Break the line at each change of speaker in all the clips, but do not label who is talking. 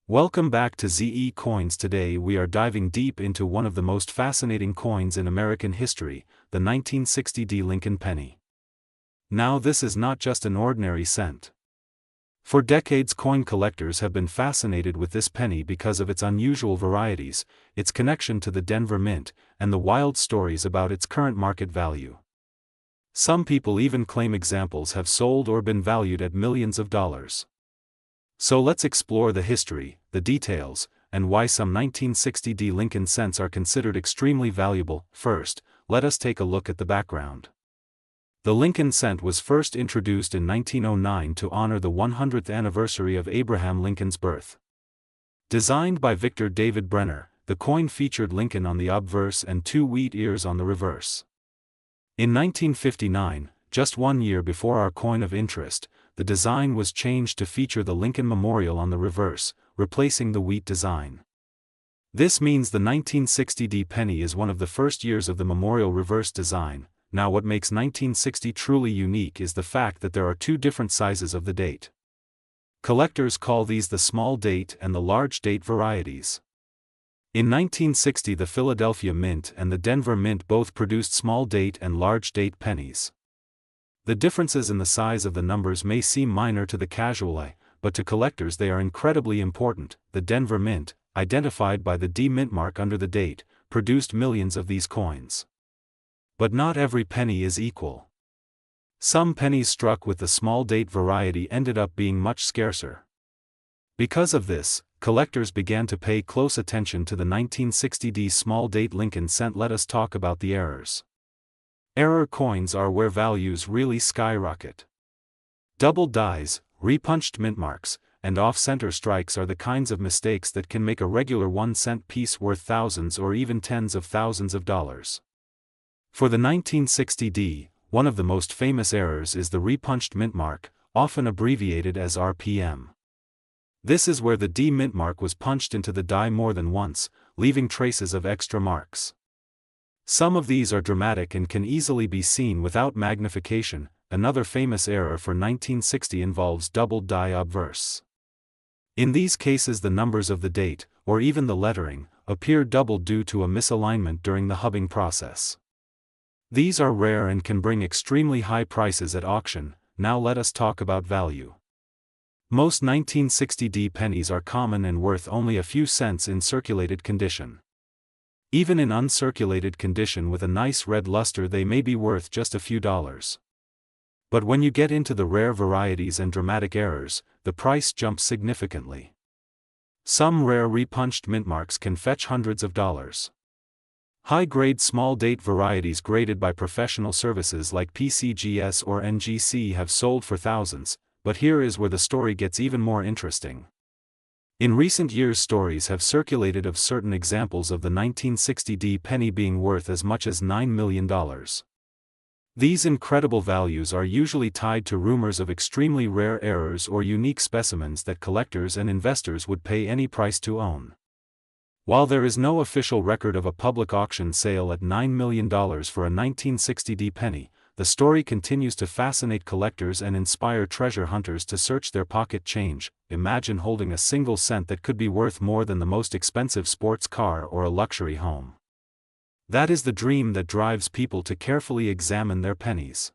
Welcome back to ZE Coins. Today we are diving deep into one of the most fascinating coins in American history, the 1960 Lincoln penny. Now this is not just an ordinary cent. For decades coin collectors have been fascinated with this penny because of its unusual varieties, its connection to the Denver Mint, and the wild stories about its current market value. Some people even claim examples have sold or been valued at millions of dollars. So let's explore the history, the details, and why some 1960 Lincoln cents are considered extremely valuable. First, let us take a look at the background. The Lincoln cent was first introduced in 1909 to honor the 100th anniversary of Abraham Lincoln's birth. Designed by Victor David Brenner, the coin featured Lincoln on the obverse and two wheat ears on the reverse. In 1959, just 1 year before our coin of interest, the design was changed to feature the Lincoln Memorial on the reverse, replacing the wheat design. This means the 1960 penny is one of the first years of the memorial reverse design. Now what makes 1960 truly unique is the fact that there are two different sizes of the date. Collectors call these the small date and the large date varieties. In 1960 the Philadelphia Mint and the Denver Mint both produced small date and large date pennies. The differences in the size of the numbers may seem minor to the casual eye, but to collectors they are incredibly important. The Denver Mint, identified by the D mint mark under the date, produced millions of these coins. But not every penny is equal. Some pennies struck with the small date variety ended up being much scarcer. Because of this, collectors began to pay close attention to the 1960 small date Lincoln cent. Let us talk about the errors. Error coins are where values really skyrocket. Double dies, repunched mint marks, and off-center strikes are the kinds of mistakes that can make a regular 1-cent piece worth thousands or even tens of thousands of dollars. For the 1960 one of the most famous errors is the repunched mint mark, often abbreviated as RPM. This is where the D mint mark was punched into the die more than once, leaving traces of extra marks. Some of these are dramatic and can easily be seen without magnification. Another famous error for 1960 involves double die obverse. In these cases the numbers of the date, or even the lettering, appear doubled due to a misalignment during the hubbing process. These are rare and can bring extremely high prices at auction. Now let us talk about value. Most 1960 pennies are common and worth only a few cents in circulated condition. Even in uncirculated condition with a nice red luster they may be worth just a few dollars. But when you get into the rare varieties and dramatic errors, the price jumps significantly. Some rare repunched mint marks can fetch hundreds of dollars. High-grade small date varieties graded by professional services like PCGS or NGC have sold for thousands, but here is where the story gets even more interesting. In recent years stories have circulated of certain examples of the 1960 penny being worth as much as $9 million. These incredible values are usually tied to rumors of extremely rare errors or unique specimens that collectors and investors would pay any price to own. While there is no official record of a public auction sale at $9 million for a 1960 penny, the story continues to fascinate collectors and inspire treasure hunters to search their pocket change. Imagine holding a single cent that could be worth more than the most expensive sports car or a luxury home. That is the dream that drives people to carefully examine their pennies.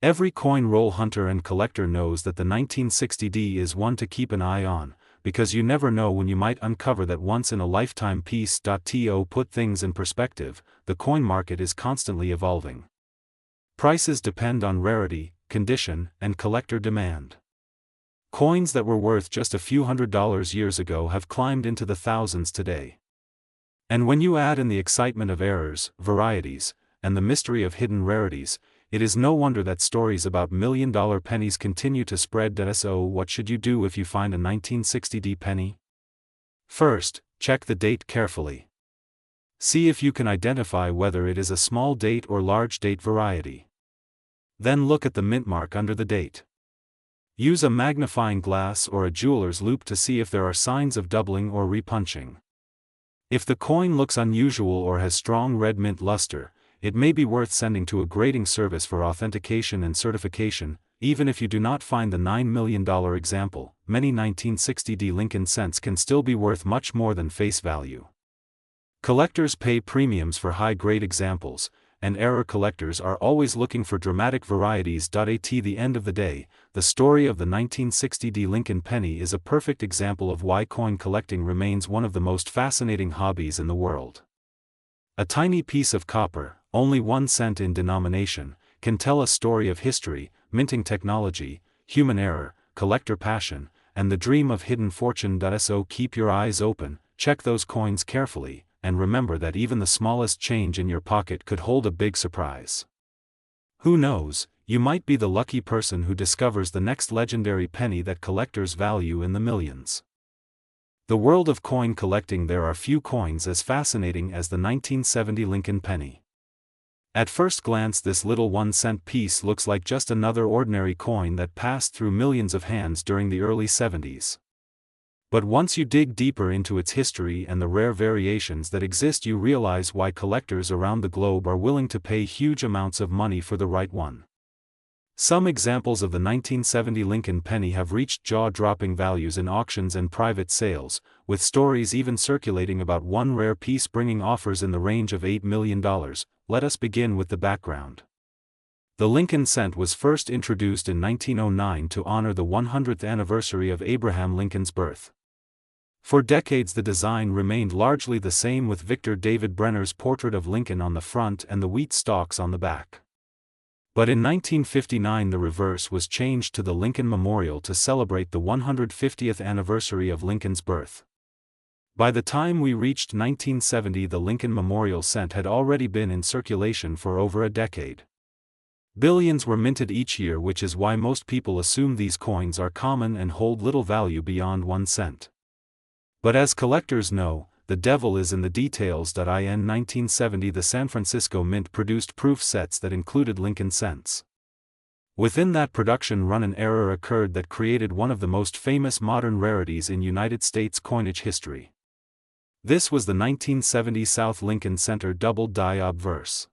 Every coin roll hunter and collector knows that the 1960 is one to keep an eye on, because you never know when you might uncover that once-in-a-lifetime piece. To put things in perspective, the coin market is constantly evolving. Prices depend on rarity, condition, and collector demand. Coins that were worth just a few $100s years ago have climbed into the thousands today. And when you add in the excitement of errors, varieties, and the mystery of hidden rarities, it is no wonder that stories about million-dollar pennies continue to spread. So what should you do if you find a 1960 penny? First, check the date carefully. See if you can identify whether it is a small date or large date variety. Then look at the mint mark under the date. Use a magnifying glass or a jeweler's loupe to see if there are signs of doubling or repunching. If the coin looks unusual or has strong red mint luster, it may be worth sending to a grading service for authentication and certification. even if you do not find the $9 million example, many 1960 Lincoln cents can still be worth much more than face value. Collectors pay premiums for high-grade examples, and error collectors are always looking for dramatic varieties. At the end of the day, the story of the 1960 Lincoln penny is a perfect example of why coin collecting remains one of the most fascinating hobbies in the world. A tiny piece of copper, only 1 cent in denomination, can tell a story of history, minting technology, human error, collector passion, and the dream of hidden fortune. So keep your eyes open, check those coins carefully, and remember that even the smallest change in your pocket could hold a big surprise. Who knows, you might be the lucky person who discovers the next legendary penny that collectors value in the millions. The world of coin collecting. There are few coins as fascinating as the 1970 Lincoln penny. At first glance, this little 1-cent piece looks like just another ordinary coin that passed through millions of hands during the early 70s. But once you dig deeper into its history and the rare variations that exist, you realize why collectors around the globe are willing to pay huge amounts of money for the right one. Some examples of the 1970 Lincoln penny have reached jaw-dropping values in auctions and private sales, with stories even circulating about one rare piece bringing offers in the range of $8 million. Let us begin with the background. The Lincoln cent was first introduced in 1909 to honor the 100th anniversary of Abraham Lincoln's birth. For decades the design remained largely the same, with Victor David Brenner's portrait of Lincoln on the front and the wheat stalks on the back. But in 1959 the reverse was changed to the Lincoln Memorial to celebrate the 150th anniversary of Lincoln's birth. By the time we reached 1970, the Lincoln Memorial cent had already been in circulation for over a decade. Billions were minted each year, which is why most people assume these coins are common and hold little value beyond 1 cent. But as collectors know, the devil is in the details. In 1970 the San Francisco Mint produced proof sets that included Lincoln cents. Within that production run, an error occurred that created one of the most famous modern rarities in United States coinage history. This was the 1970 South Lincoln Center double die obverse.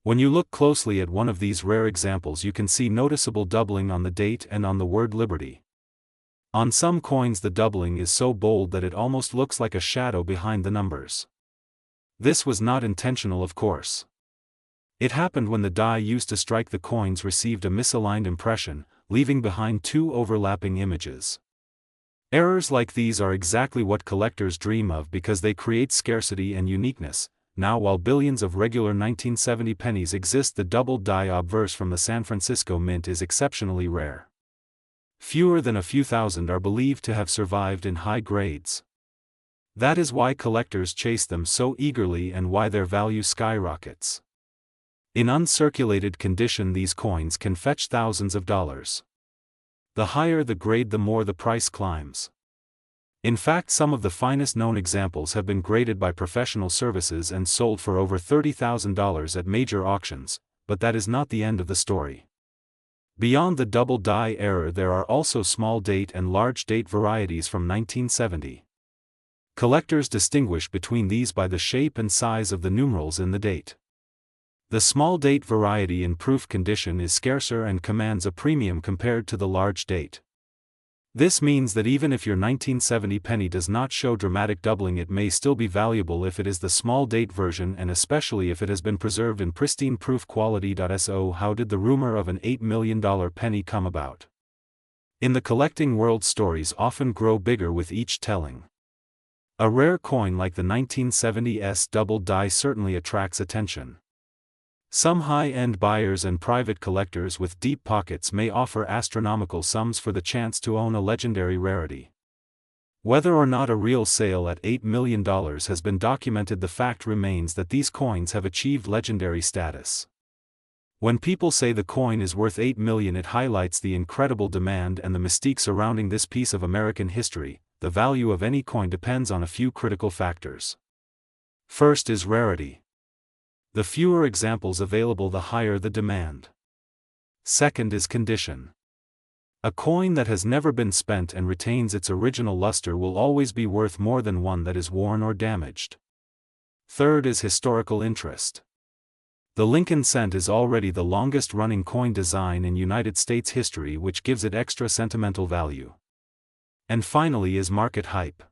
When you look closely at one of these rare examples, you can see noticeable doubling on the date and on the word Liberty. On some coins the doubling is so bold that it almost looks like a shadow behind the numbers. This was not intentional, of course. It happened when the die used to strike the coins received a misaligned impression, leaving behind 2 overlapping images. Errors like these are exactly what collectors dream of because they create scarcity and uniqueness. Now, while billions of regular 1970 pennies exist, the double die obverse from the San Francisco Mint is exceptionally rare. Fewer than a few thousand are believed to have survived in high grades. That is why collectors chase them so eagerly and why their value skyrockets. In uncirculated condition, these coins can fetch thousands of dollars. The higher the grade, the more the price climbs. In fact, some of the finest known examples have been graded by professional services and sold for over $30,000 at major auctions, but that is not the end of the story. Beyond the double die error, there are also small date and large date varieties from 1970. Collectors distinguish between these by the shape and size of the numerals in the date. The small date variety in proof condition is scarcer and commands a premium compared to the large date. This means that even if your 1970 penny does not show dramatic doubling, it may still be valuable if it is the small date version, and especially if it has been preserved in pristine proof quality. So how did the rumor of an $8 million penny come about? In the collecting world, stories often grow bigger with each telling. A rare coin like the 1970's double die certainly attracts attention. Some high-end buyers and private collectors with deep pockets may offer astronomical sums for the chance to own a legendary rarity. Whether or not a real sale at $8 million has been documented, the fact remains that these coins have achieved legendary status. When people say the coin is worth $8 million, it highlights the incredible demand and the mystique surrounding this piece of American history. The value of any coin depends on a few critical factors. First is rarity. The fewer examples available, the higher the demand. Second is condition. A coin that has never been spent and retains its original luster will always be worth more than one that is worn or damaged. Third is historical interest. The Lincoln cent is already the longest-running coin design in United States history, which gives it extra sentimental value. And finally is market hype.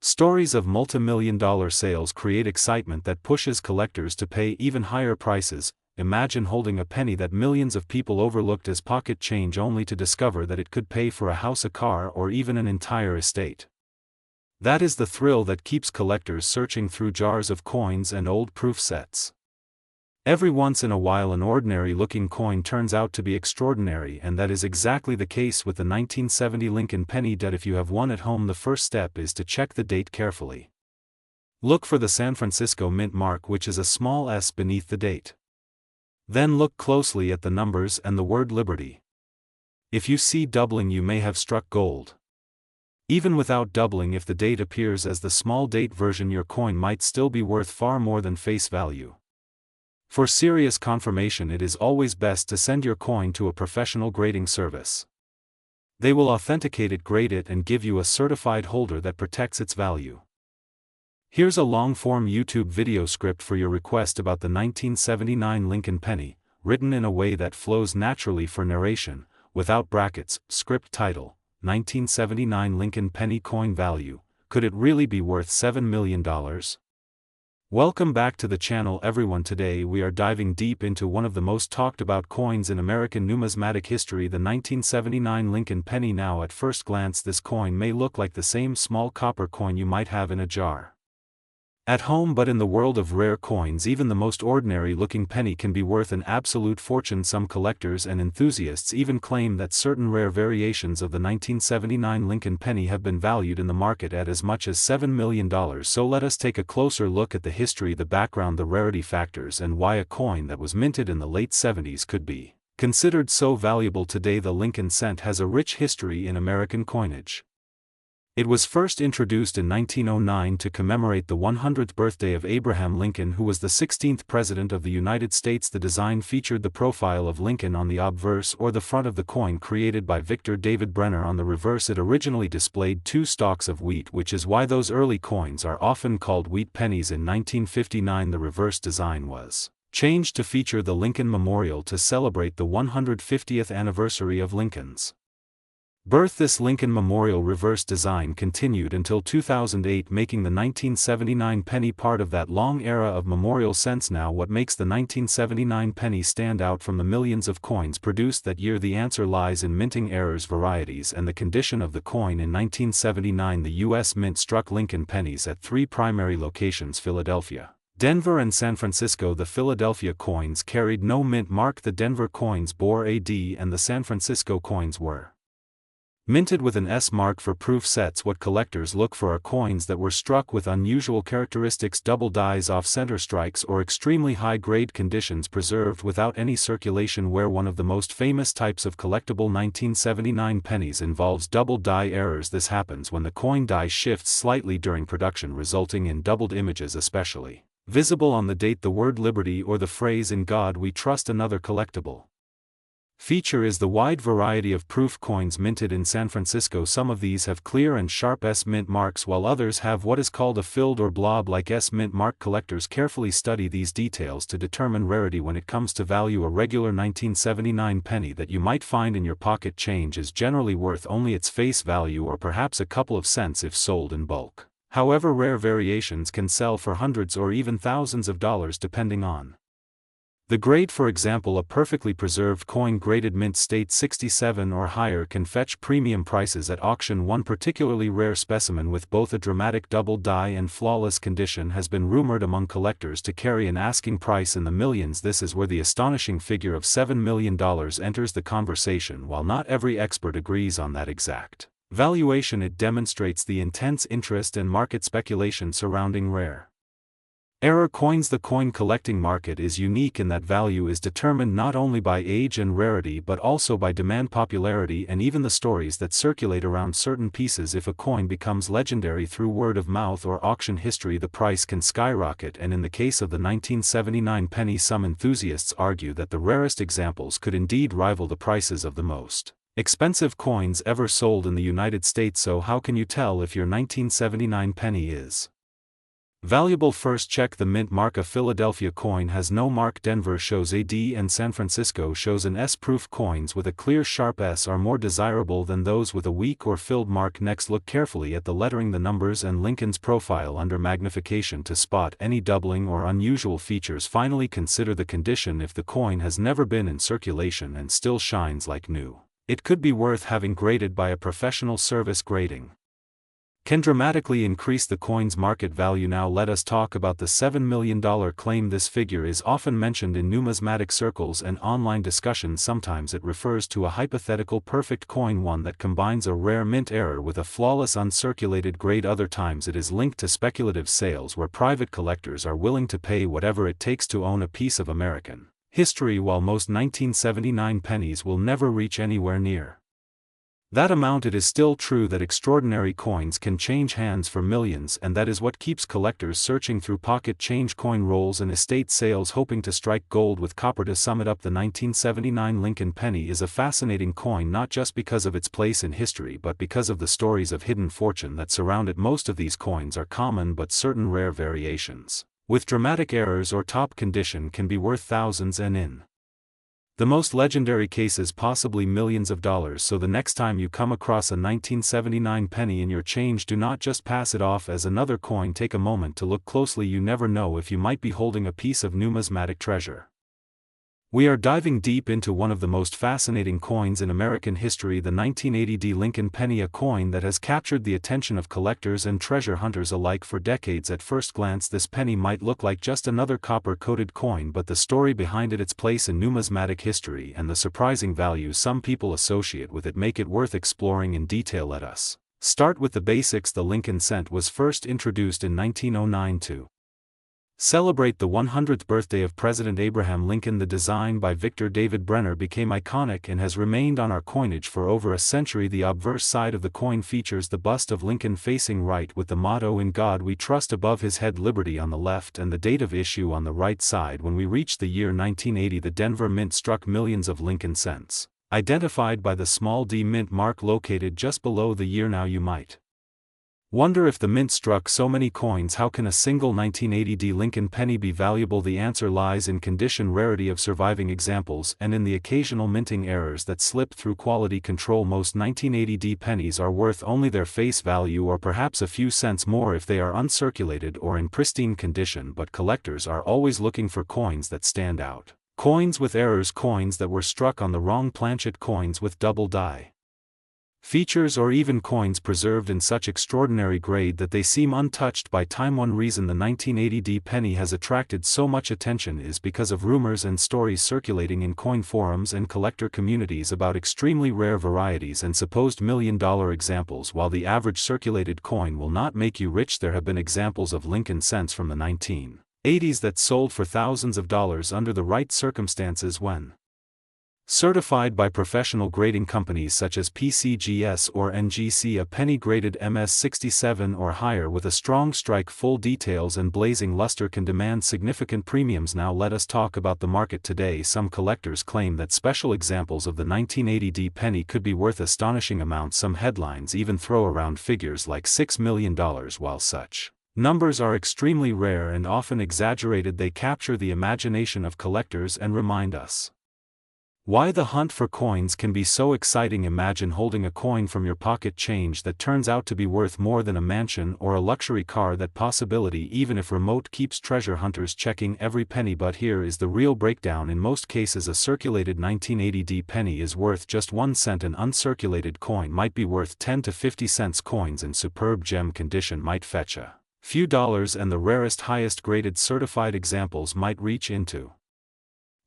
Stories of multi-million-dollar sales create excitement that pushes collectors to pay even higher prices. Imagine holding a penny that millions of people overlooked as pocket change only to discover that it could pay for a house, a car, or even an entire estate. That is the thrill that keeps collectors searching through jars of coins and old proof sets. Every once in a while an ordinary-looking coin turns out to be extraordinary, and that is exactly the case with the 1970 Lincoln penny. If you have one at home, the first step is to check the date carefully. Look for the San Francisco Mint mark, which is a small s beneath the date. Then look closely at the numbers and the word Liberty. If you see doubling, you may have struck gold. Even without doubling, if the date appears as the small date version, your coin might still be worth far more than face value. For serious confirmation, it is always best to send your coin to a professional grading service. They will authenticate it, grade it, and give you a certified holder that protects its value. Here's a long-form YouTube video script for your request about the 1979 Lincoln penny, written in a way that flows naturally for narration, without brackets. Script title: 1979 Lincoln penny coin value. Could it really be worth $7 million? Welcome back to the channel, everyone. Today we are diving deep into one of the most talked about coins in American numismatic history, the 1979 Lincoln penny. Now, at first glance, this coin may look like the same small copper coin you might have in a jar at home, but in the world of rare coins, even the most ordinary-looking penny can be worth an absolute fortune. Some collectors and enthusiasts even claim that certain rare variations of the 1979 Lincoln penny have been valued in the market at as much as $7 million. So let us take a closer look at the history, the background, the rarity factors, and why a coin that was minted in the late 70s could be considered so valuable today. The Lincoln cent has a rich history in American coinage. It was first introduced in 1909 to commemorate the 100th birthday of Abraham Lincoln, who was the 16th President of the United States. The design featured the profile of Lincoln on the obverse, or the front of the coin, created by Victor David Brenner. On the reverse, it originally displayed two stalks of wheat, which is why those early coins are often called wheat pennies. In 1959, the reverse design was changed to feature the Lincoln Memorial to celebrate the 150th anniversary of Lincoln's birth. This Lincoln Memorial reverse design continued until 2008, making the 1979 penny part of that long era of memorial cents. Now, what makes the 1979 penny stand out from the millions of coins produced that year? The answer lies in minting errors, varieties, and the condition of the coin. In 1979, the U.S. Mint struck Lincoln pennies at three primary locations: Philadelphia, Denver, and San Francisco. The Philadelphia coins carried no mint mark, the Denver coins bore a D, and the San Francisco coins were minted with an S mark for proof sets. What collectors look for are coins that were struck with unusual characteristics: double dies, off-center strikes, or extremely high-grade conditions, preserved without any circulation wear. One of the most famous types of collectible 1979 pennies involves double die errors. This happens when the coin die shifts slightly during production, resulting in doubled images, especially visible on the date. The word Liberty or the phrase "In God We Trust." Another collectible feature is the wide variety of proof coins minted in San Francisco. Some of these have clear and sharp S mint marks, while others have what is called a filled or blob-like S mint mark. Collectors carefully study these details to determine rarity. When it comes to value, a regular 1979 penny that you might find in your pocket change is generally worth only its face value, or perhaps a couple of cents if sold in bulk. However, rare variations can sell for hundreds or even thousands of dollars depending on the grade. For example, a perfectly preserved coin graded mint state 67 or higher can fetch premium prices at auction. One particularly rare specimen with both a dramatic double die and flawless condition has been rumored among collectors to carry an asking price in the millions. This is where the astonishing figure of $7 million enters the conversation. While not every expert agrees on that exact valuation, it demonstrates the intense interest and market speculation surrounding rare error coins. The coin collecting market is unique in that value is determined not only by age and rarity but also by demand, popularity, and even the stories that circulate around certain pieces. If a coin becomes legendary through word of mouth or auction history, the price can skyrocket, and in the case of the 1979 penny, some enthusiasts argue that the rarest examples could indeed rival the prices of the most expensive coins ever sold in the United States. So how can you tell if your 1979 penny is Valuable. First, check the mint mark. A Philadelphia coin has no mark. Denver shows a D and San Francisco shows an S. Proof coins with a clear sharp S are more desirable than those with a weak or filled mark. Next, look carefully at the lettering, the numbers, and Lincoln's profile under magnification to spot any doubling or unusual features. Finally, consider the condition. If the coin has never been in circulation and still shines like new, it could be worth having graded by a professional. Service grading can dramatically increase the coin's market value. Now let us talk about the $7 million claim. This figure is often mentioned in numismatic circles and online discussions. Sometimes it refers to a hypothetical perfect coin, one that combines a rare mint error with a flawless uncirculated grade. Other times it is linked to speculative sales where private collectors are willing to pay whatever it takes to own a piece of American history. While most 1979 pennies will never reach anywhere near that amount, it is still true that extraordinary coins can change hands for millions, and that is what keeps collectors searching through pocket change, coin rolls, and estate sales hoping to strike gold with copper. To sum it up, the 1979 Lincoln penny is a fascinating coin not just because of its place in history but because of the stories of hidden fortune that surround it. Most of these coins are common, but certain rare variations, with dramatic errors or top condition, can be worth thousands and in the most legendary cases possibly millions of dollars. So the next time you come across a 1979 penny in your change, do not just pass it off as another coin. Take a moment to look closely. You never know if you might be holding a piece of numismatic treasure. We are diving deep into one of the most fascinating coins in American history, the 1980 Lincoln penny, a coin that has captured the attention of collectors and treasure hunters alike for decades. At first glance, this penny might look like just another copper-coated coin, but the story behind it, its place in numismatic history, and the surprising value some people associate with it make it worth exploring in detail. Let us start with the basics. The Lincoln cent was first introduced in 1909 to celebrate the 100th birthday of President Abraham Lincoln. The design by Victor David Brenner became iconic and has remained on our coinage for over a century. The obverse side of the coin features the bust of Lincoln facing right with the motto "In God We Trust" above his head, Liberty on the left, and the date of issue on the right side. When we reach the year 1980, the Denver Mint struck millions of Lincoln cents, identified by the small d mint mark located just below the year. Now you might wonder, if the mint struck so many coins, how can a single 1980 Lincoln penny be valuable? The answer lies in condition, rarity of surviving examples, and in the occasional minting errors that slip through. Quality control. Most 1980 pennies are worth only their face value, or perhaps a few cents more if they are uncirculated or in pristine condition, but collectors are always looking for coins that stand out. Coins with errors, coins that were struck on the wrong planchet, coins with double die features, or even coins preserved in such extraordinary grade that they seem untouched by time. One reason the 1980 penny has attracted so much attention is because of rumors and stories circulating in coin forums and collector communities about extremely rare varieties and supposed million-dollar examples. While the average circulated coin will not make you rich, there have been examples of Lincoln cents from the 1980s that sold for thousands of dollars under the right circumstances when certified by professional grading companies such as PCGS or NGC. A penny graded MS67 or higher with a strong strike, full details, and blazing luster can demand significant premiums. Now let us talk about the market today. Some collectors claim that special examples of the 1980 penny could be worth astonishing amounts. Some headlines even throw around figures like $6 million. While such numbers are extremely rare and often exaggerated, they capture the imagination of collectors and remind us why the hunt for coins can be so exciting. Imagine holding a coin from your pocket change that turns out to be worth more than a mansion or a luxury car. That possibility, even if remote, keeps treasure hunters checking every penny. But here is the real breakdown. In most cases, a circulated 1980 penny is worth just 1 cent. An uncirculated coin might be worth 10 to 50 cents. Coins in superb gem condition might fetch a few dollars, and the rarest, highest graded certified examples might reach into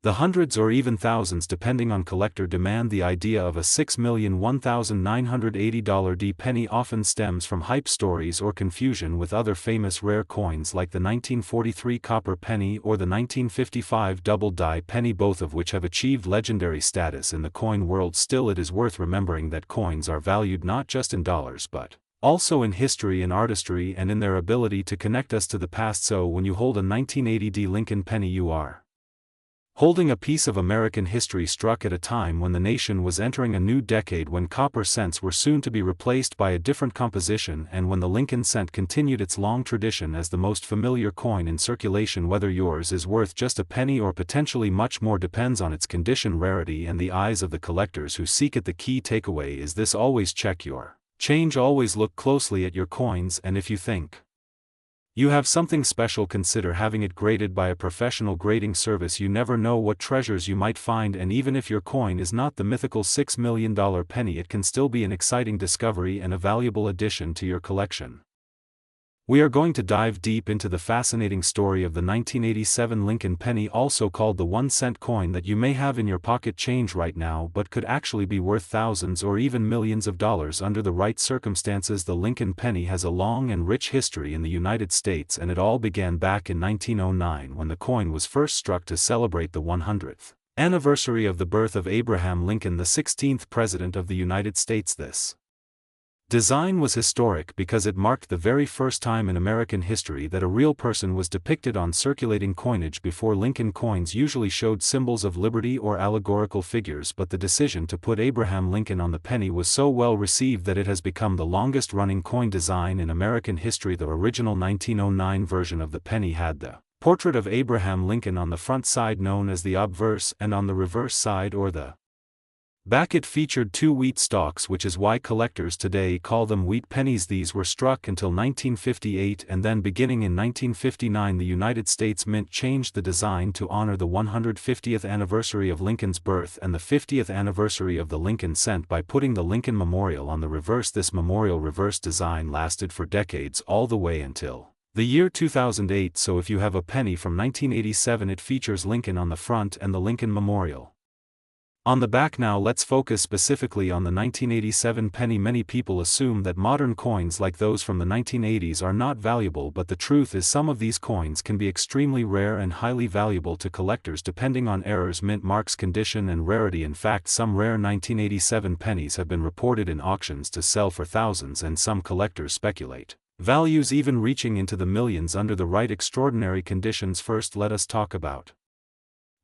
the hundreds or even thousands depending on collector demand. The idea of a $6,001,980 penny often stems from hype stories or confusion with other famous rare coins like the 1943 copper penny or the 1955 double die penny, both of which have achieved legendary status in the coin world. Still, it is worth remembering that coins are valued not just in dollars but also in history, in artistry, and in their ability to connect us to the past. So when you hold a 1980 Lincoln penny, you are Holding a piece of American history struck at a time when the nation was entering a new decade, when copper cents were soon to be replaced by a different composition, and when the Lincoln cent continued its long tradition as the most familiar coin in circulation. Whether yours is worth just a penny or potentially much more depends on its condition, rarity, and the eyes of the collectors who seek it. The key takeaway is this: always check your change, always look closely at your coins, and if you think you have something special, consider having it graded by a professional grading service. You never know what treasures you might find, and even if your coin is not the mythical $6 million penny, it can still be an exciting discovery and a valuable addition to your collection. We are going to dive deep into the fascinating story of the 1987 Lincoln penny, also called the 1-cent coin, that you may have in your pocket change right now but could actually be worth thousands or even millions of dollars under the right circumstances. The Lincoln penny has a long and rich history in the United States, and it all began back in 1909 when the coin was first struck to celebrate the 100th anniversary of the birth of Abraham Lincoln, the 16th President of the United States. This design was historic because it marked the very first time in American history that a real person was depicted on circulating coinage. Before, Lincoln coins usually showed symbols of liberty or allegorical figures, but the decision to put Abraham Lincoln on the penny was so well received that it has become the longest-running coin design in American history. The original 1909 version of the penny had the portrait of Abraham Lincoln on the front side, known as the obverse, and on the reverse side, or the back, it featured 2 wheat stalks, which is why collectors today call them wheat pennies. These were struck until 1958, and then beginning in 1959 the United States Mint changed the design to honor the 150th anniversary of Lincoln's birth and the 50th anniversary of the Lincoln cent by putting the Lincoln Memorial on the reverse. This memorial reverse design lasted for decades, all the way until the year 2008. So if you have a penny from 1987, it features Lincoln on the front and the Lincoln Memorial on the back. Now let's focus specifically on the 1987 penny. Many people assume that modern coins like those from the 1980s are not valuable, but the truth is some of these coins can be extremely rare and highly valuable to collectors depending on errors, mint marks, condition, and rarity. In fact, some rare 1987 pennies have been reported in auctions to sell for thousands, and some collectors speculate values even reaching into the millions under the right extraordinary conditions. First, let us talk about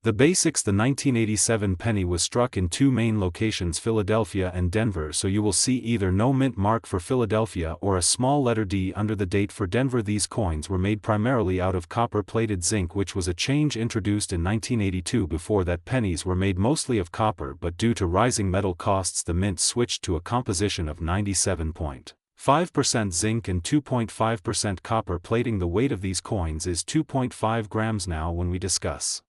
the basics. The 1987 penny was struck in 2 main locations, Philadelphia and Denver, so you will see either no mint mark for Philadelphia or a small letter D under the date for Denver. These coins were made primarily out of copper-plated zinc, which was a change introduced in 1982. Before that, pennies were made mostly of copper, but due to rising metal costs the mint switched to a composition of 97.5% zinc and 2.5% copper plating. The weight of these coins is 2.5 grams. Now when we discuss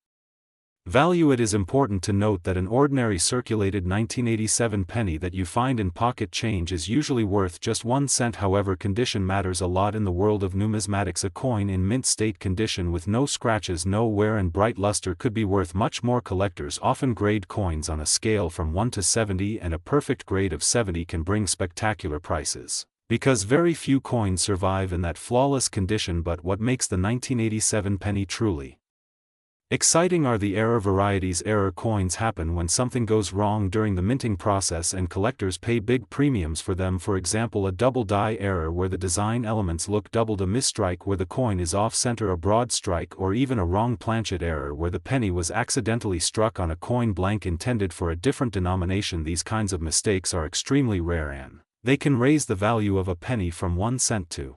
value, it is important to note that an ordinary circulated 1987 penny that you find in pocket change is usually worth just 1 cent. However, condition matters a lot in the world of numismatics. A coin in mint state condition with no scratches, no wear, and bright luster could be worth much more. Collectors often grade coins on a scale from 1 to 70, and a perfect grade of 70 can bring spectacular prices, because very few coins survive in that flawless condition. But what makes the 1987 penny truly exciting are the error varieties. Error coins happen when something goes wrong during the minting process, and collectors pay big premiums for them. For example, a double die error where the design elements look doubled, a misstrike where the coin is off-center, a broad strike, or even a wrong planchet error where the penny was accidentally struck on a coin blank intended for a different denomination. These kinds of mistakes are extremely rare, and they can raise the value of a penny from 1 cent to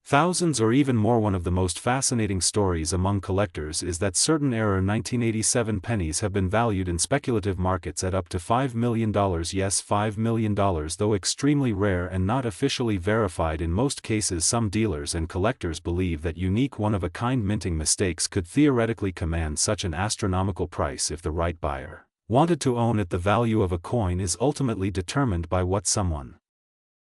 thousands or even more. One of the most fascinating stories among collectors is that certain error 1987 pennies have been valued in speculative markets at up to $5 million. Yes, $5 million, though extremely rare and not officially verified in most cases. Some dealers and collectors believe that unique one-of-a-kind minting mistakes could theoretically command such an astronomical price if the right buyer wanted to own it. The value of a coin is ultimately determined by what someone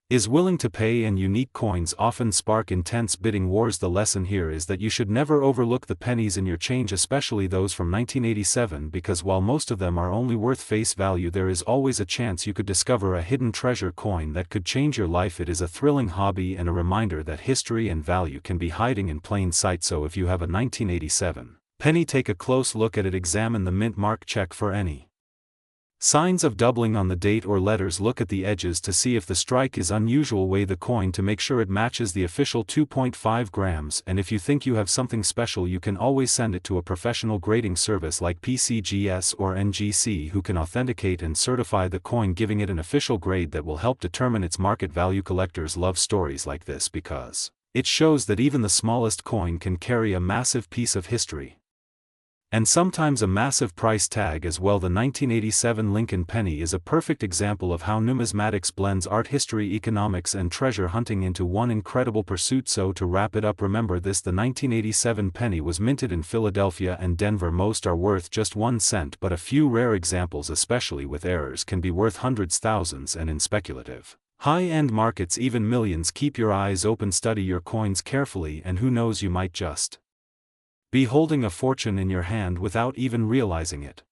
is willing to pay, and unique coins often spark intense bidding wars. The lesson here is that you should never overlook the pennies in your change, especially those from 1987, because while most of them are only worth face value, there is always a chance you could discover a hidden treasure coin that could change your life. It is a thrilling hobby and a reminder that history and value can be hiding in plain sight. So if you have a 1987 penny, take a close look at it, examine the mint mark, check for any Signs of doubling on the date or letters. Look at the edges to see if the strike is unusual. Weigh the coin to make sure it matches the official 2.5 grams, and if you think you have something special, you can always send it to a professional grading service like PCGS or NGC, who can authenticate and certify the coin, giving it an official grade that will help determine its market value. Collectors love stories like this because it shows that even the smallest coin can carry a massive piece of history. And sometimes a massive price tag as well. The 1987 Lincoln penny is a perfect example of how numismatics blends art, history, economics and treasure hunting into one incredible pursuit. So to wrap it up, remember this: the 1987 penny was minted in Philadelphia and Denver. Most are worth just 1 cent, but a few rare examples, especially with errors, can be worth hundreds, thousands, and in speculative, high-end markets even millions. Keep your eyes open, study your coins carefully, and who knows, you might just be holding a fortune in your hand without even realizing it.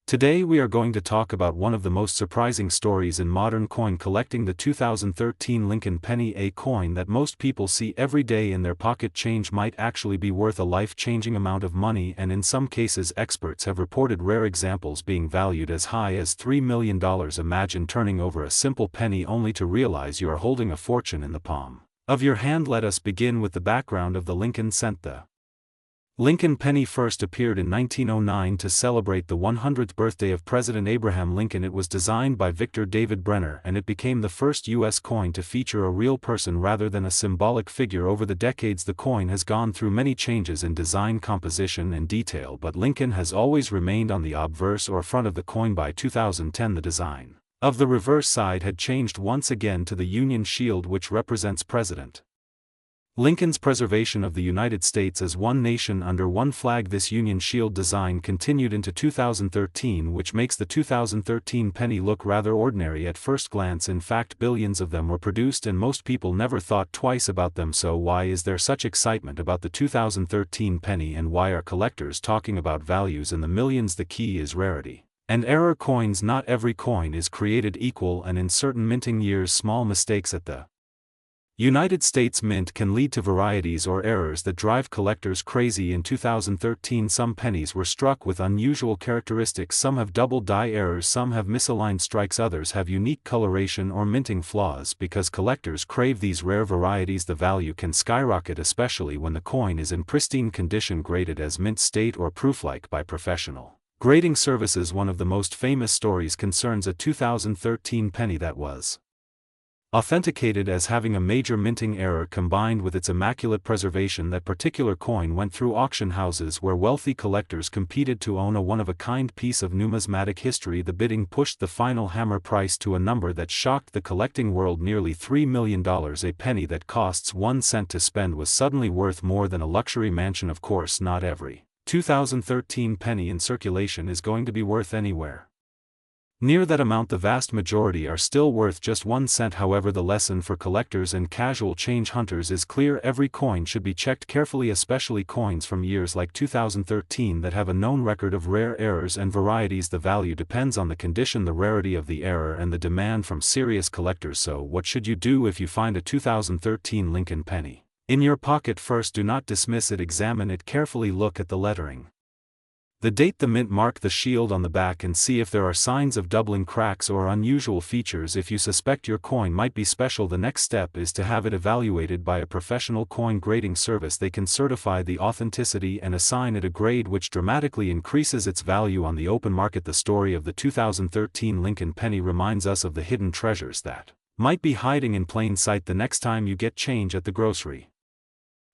Today we are going to talk about one of the most surprising stories in modern coin collecting, the 2013 Lincoln penny, a coin that most people see every day in their pocket. Change might actually be worth a life-changing amount of money, and in some cases experts have reported rare examples being valued as high as $3 million. Imagine turning over a simple penny only to realize you are holding a fortune in the palm of your hand. Let us begin with the background of the Lincoln cent. The Lincoln penny first appeared in 1909 to celebrate the 100th birthday of President Abraham Lincoln. It was designed by Victor David Brenner, and it became the first U.S. coin to feature a real person rather than a symbolic figure. Over the decades, the coin has gone through many changes in design, composition, and detail, but Lincoln has always remained on the obverse or front of the coin. By 2010, the design of the reverse side had changed once again to the Union Shield, which represents President Lincoln's preservation of the United States as one nation under one flag. This Union Shield design continued into 2013, which makes the 2013 penny look rather ordinary at first glance. In fact, billions of them were produced and most people never thought twice about them. So why is there such excitement about the 2013 penny, and why are collectors talking about values in the millions? The key is rarity and error. Coins, not every coin is created equal, and in certain minting years small mistakes at the United States Mint can lead to varieties or errors that drive collectors crazy. In 2013, some pennies were struck with unusual characteristics. Some have double die errors, some have misaligned strikes, others have unique coloration or minting flaws. Because collectors crave these rare varieties, the value can skyrocket, especially when the coin is in pristine condition, graded as mint state or proof-like by professional grading services. One of the most famous stories concerns a 2013 penny that was authenticated as having a major minting error combined with its immaculate preservation. That particular coin went through auction houses where wealthy collectors competed to own a one-of-a-kind piece of numismatic history. The bidding pushed the final hammer price to a number that shocked the collecting world: nearly $3 million. A penny that costs 1 cent to spend was suddenly worth more than a luxury mansion. Of course, not every 2013 penny in circulation is going to be worth anywhere near that amount. The vast majority are still worth just 1 cent. However, the lesson for collectors and casual change hunters is clear: every coin should be checked carefully, especially coins from years like 2013 that have a known record of rare errors and varieties. The value depends on the condition, the rarity of the error, and the demand from serious collectors. So what should you do if you find a 2013 Lincoln penny in your pocket? First, do not dismiss it. Examine it carefully. Look at the lettering, the date, the mint mark, the shield on the back, and see if there are signs of doubling, cracks, or unusual features. If you suspect your coin might be special, the next step is to have it evaluated by a professional coin grading service. They can certify the authenticity and assign it a grade which dramatically increases its value on the open market. The story of the 2013 Lincoln penny reminds us of the hidden treasures that might be hiding in plain sight the next time you get change at the grocery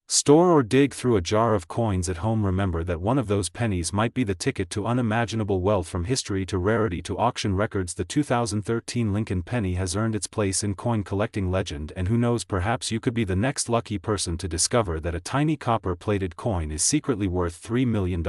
store or dig through a jar of coins at home. Remember that one of those pennies might be the ticket to unimaginable wealth. From history to rarity to auction records, the 2013 Lincoln penny has earned its place in coin collecting legend, and who knows, perhaps you could be the next lucky person to discover that a tiny copper-plated coin is secretly worth $3 million.